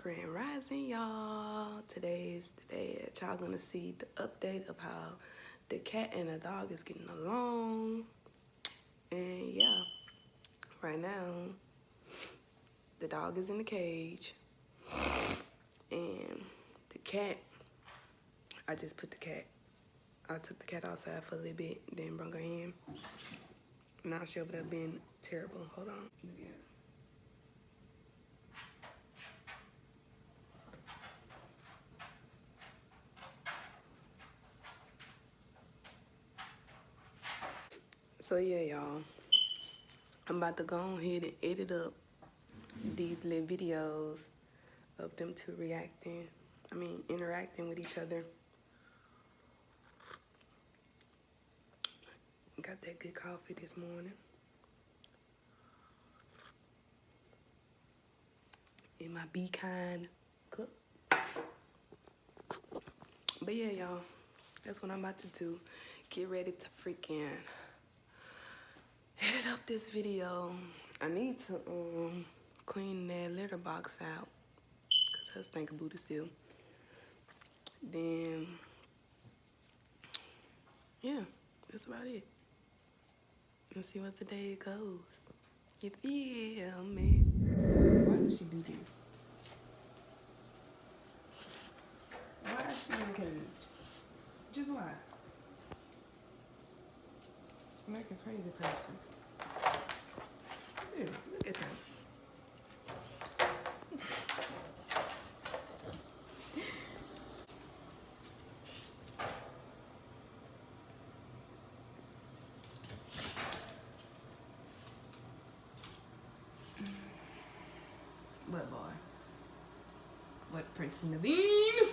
Grand Rising, y'all. Today is the day that y'all gonna see the update of how the cat and the dog is getting along. And yeah, right now, the dog is in the cage. And the cat, I took the cat outside for a little bit, then brought her in. Now she over there being terrible. Hold on. Yeah. So yeah, y'all, I'm about to go ahead and edit up these little videos of them two interacting with each other. Got that good coffee this morning. In my Be Kind cup. But yeah, y'all, that's what I'm about to do. Get ready to freaking edit up this video. I need to clean that litter box out, cause that's stinkabooty still. Then yeah, that's about it. Let's see what the day goes. You feel me? Why does she do this? Why is she in the cage? Just why? Like a crazy person. Ew, look at that. What boy? What Prince Naveen?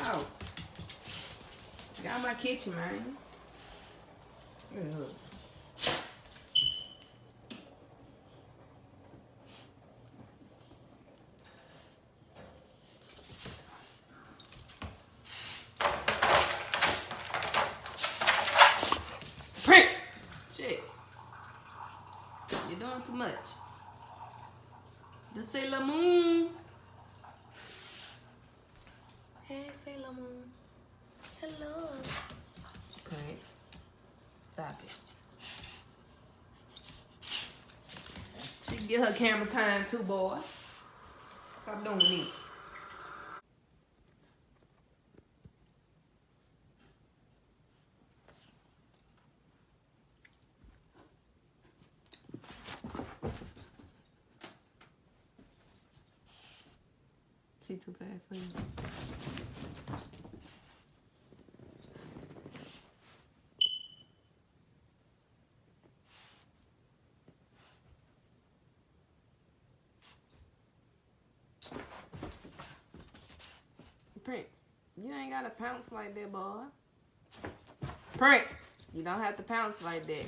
Ow! Got my kitchen, man. Ugh. Prince! Shit. You're doing too much. Just say La Moon. Hey, say La Moon. Hello. Prince. Stop it. She can get her camera time too, boy. Stop doing it. She too fast for you. Prince, you ain't gotta pounce like that, boy. Prince, you don't have to pounce like that.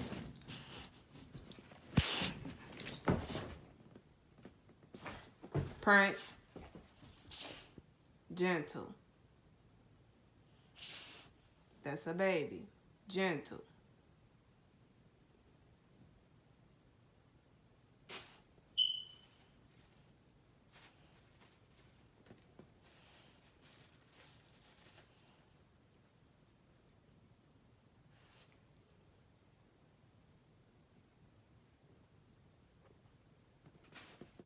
Prince, gentle. That's a baby. Gentle.